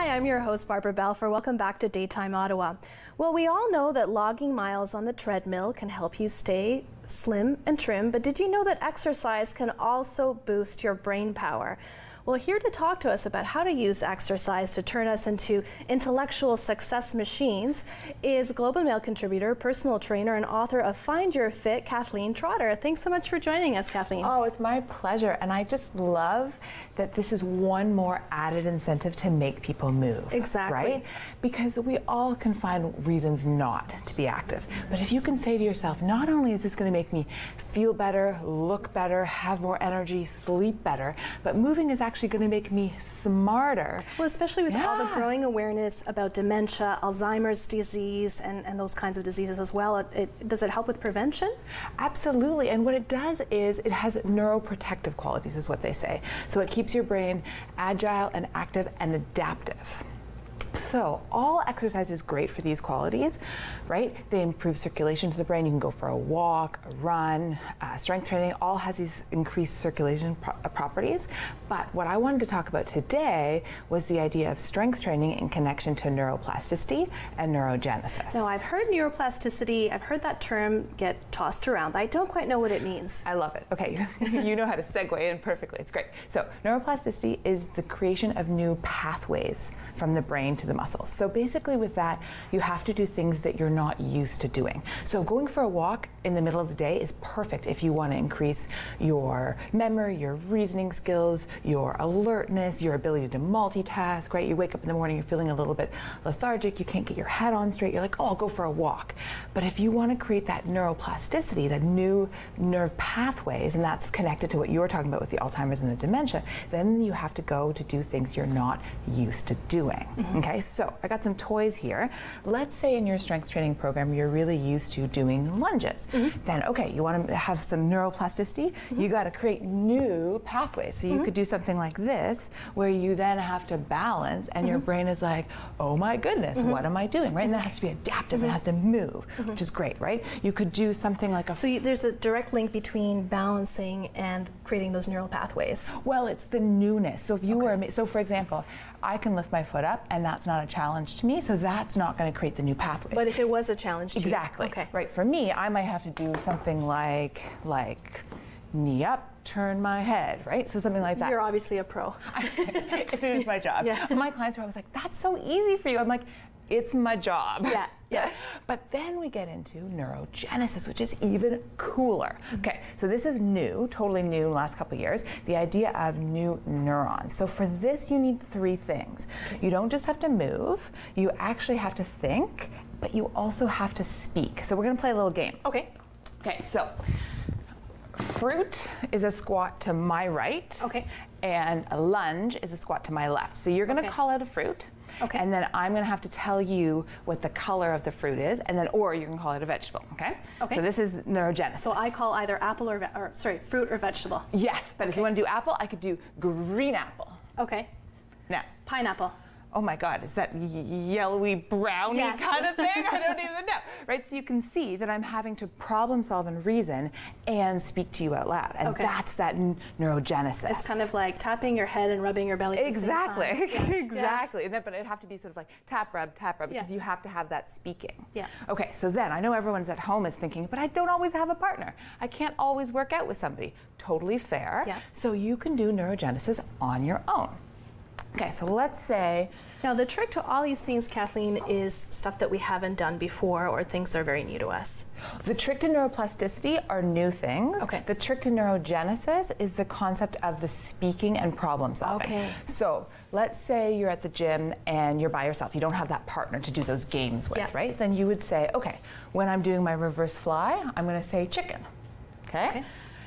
Hi, I'm your host, Barbara Balfour. Welcome back to Daytime Ottawa. Well, we all know that logging miles on the treadmill can help you stay slim and trim, but did you know that exercise can also boost your brain power? Well, here to talk to us about how to use exercise to turn us into intellectual success machines is Globe and Mail contributor, personal trainer, and author of Find Your Fit, Kathleen Trotter. Thanks so much for joining us, Kathleen. Oh, it's my pleasure. And I just love that this is one more added incentive to make people move. Exactly. Right? Because we all can find reasons not to be active. But if you can say to yourself, not only is this going to make me feel better, look better, have more energy, sleep better, but moving is actually going to make me smarter. Well, especially with all the growing awareness about dementia, Alzheimer's disease, and those kinds of diseases as well. Does it help with prevention? Absolutely. And what it does is it has neuroprotective qualities, is what they say. So it keeps your brain agile and active and adaptive. So all exercise is great for these qualities, right? They improve circulation to the brain. You can go for a walk, a run, strength training, all has these increased circulation properties. But what I wanted to talk about today was the idea of strength training in connection to neuroplasticity and neurogenesis. Now, I've heard neuroplasticity, I've heard that term get tossed around, but I don't quite know what it means. I love it. Okay, you know how to segue in perfectly. It's great. So neuroplasticity is the creation of new pathways from the brain to the muscles. So basically with that, you have to do things that you're not used to doing. So going for a walk in the middle of the day is perfect if you want to increase your memory, your reasoning skills, your alertness, your ability to multitask, right? You wake up in the morning, you're feeling a little bit lethargic, you can't get your head on straight, you're like, oh, I'll go for a walk. But if you want to create that neuroplasticity, that new nerve pathways, and that's connected to what you were talking about with the Alzheimer's and the dementia, then you have to go to do things you're not used to doing. Okay, so I got some toys here. Let's say in your strength training program, you're really used to doing lunges. Then, okay, you want to have some neuroplasticity, you got to create new pathways. So you could do something like this, where you then have to balance, and your brain is like, oh my goodness, what am I doing, right? And that has to be adaptive, it has to move, which is great, right? You could do something like a... So there's a direct link between balancing and creating those neural pathways. Well, it's the newness. So if you were, so for example, I can lift my foot up, and that's not a challenge to me, so that's not going to create the new pathway. But if it was a challenge to you. Exactly. Okay. Right. For me, I might have to do something like knee up, turn my head, right? So something like that. You're obviously a pro. It is my job. Yeah. My clients are always like, that's so easy for you. I'm like, it's my job. Yeah, yeah. But then we get into neurogenesis, which is even cooler. Okay, so this is new, totally new in the last couple of years, the idea of new neurons. So for this, you need three things. You don't just have to move, you actually have to think, but you also have to speak. So we're gonna play a little game. Okay. Okay, so fruit is a squat to my right. Okay. And a lunge is a squat to my left. So you're gonna call out a fruit. Okay. And then I'm going to have to tell you what the color of the fruit is, and then, or you can call it a vegetable, okay? Okay. So this is neurogenesis. So I call either apple or fruit or vegetable. Yes, but if you want to do apple, I could do green apple. Okay. Now. Pineapple. Oh my God, is that yellowy brownie kind of thing? I don't even know, right? So you can see that I'm having to problem solve and reason and speak to you out loud. And that's that neurogenesis. It's kind of like tapping your head and rubbing your belly at the same time. Exactly. Yeah. But it'd have to be sort of like tap, rub, because you have to have that speaking. Yeah. Okay, so then I know everyone's at home is thinking, but I don't always have a partner. I can't always work out with somebody. Totally fair. Yeah. So you can do neurogenesis on your own. Okay, so let's say... Now the trick to all these things, Kathleen, is stuff that we haven't done before or things that are very new to us. The trick to neuroplasticity are new things. Okay. The trick to neurogenesis is the concept of the speaking and problem solving. Okay. So let's say you're at the gym and you're by yourself. You don't have that partner to do those games with, right? Then you would say, okay, when I'm doing my reverse fly, I'm going to say chicken. Okay?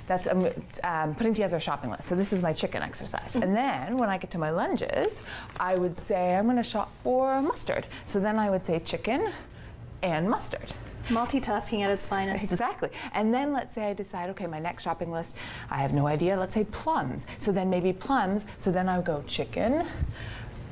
That's putting together a shopping list. So this is my chicken exercise. And then when I get to my lunges, I would say I'm going to shop for mustard. So then I would say chicken and mustard. Multitasking at its finest. Exactly. And then let's say I decide, okay, my next shopping list, I have no idea, let's say plums. So then maybe plums, so then I would go chicken,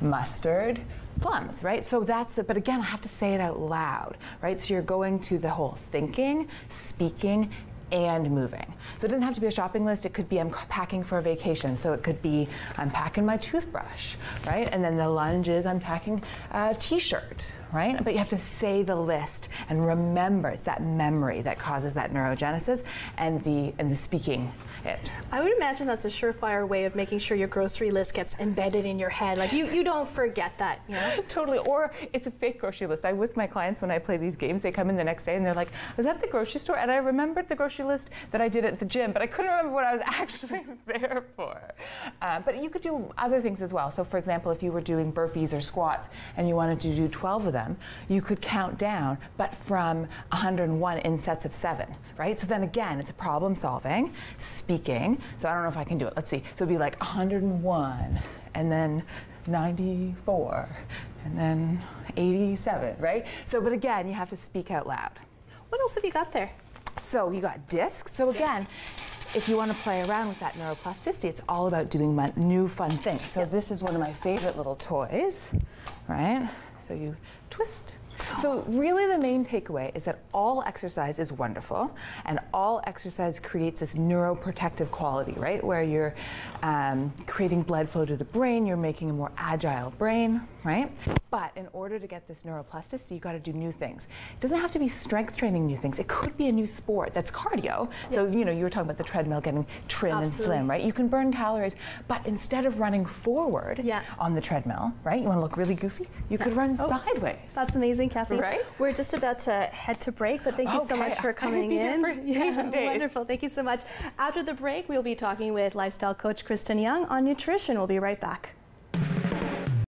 mustard, plums, right? So that's but again, I have to say it out loud, right? So you're going to the whole thinking, speaking, and moving. So it doesn't have to be a shopping list. It could be I'm packing for a vacation. So it could be I'm packing my toothbrush, right? And then the lunge is I'm packing a t-shirt, right? But you have to say the list and remember. It's that memory that causes that neurogenesis and the speaking it. I would imagine that's a surefire way of making sure your grocery list gets embedded in your head. Like you don't forget that, you know? Totally. Or it's a fake grocery list. I'm with my clients when I play these games. They come in the next day and they're like, I was at the grocery store and I remembered the grocery list that I did at the gym, but I couldn't remember what I was actually there for. But you could do other things as well. So for example, if you were doing burpees or squats and you wanted to do 12 of them, you could count down, but from 101 in sets of 7, right? So then again, it's a problem solving, speaking. So I don't know if I can do it. Let's see. So it'd be like 101 and then 94 and then 87, right? So, but again, you have to speak out loud. What else have you got there? So you got discs. So again, if you want to play around with that neuroplasticity, it's all about doing new fun things. So this is one of my favorite little toys, right? So you twist. So really the main takeaway is that all exercise is wonderful and all exercise creates this neuroprotective quality, right? Where you're creating blood flow to the brain, you're making a more agile brain, right? But in order to get this neuroplasticity, you got to do new things. It doesn't have to be strength training new things. It could be a new sport that's cardio. So, you know, you were talking about the treadmill getting trim and slim, right? You can burn calories, but instead of running forward on the treadmill, right? You want to look really goofy? You could run sideways. That's amazing, Kathleen. Right? We're just about to head to break, but thank you so much for coming in. Wonderful. Thank you so much. After the break, we'll be talking with lifestyle coach Kristen Young on nutrition. We'll be right back.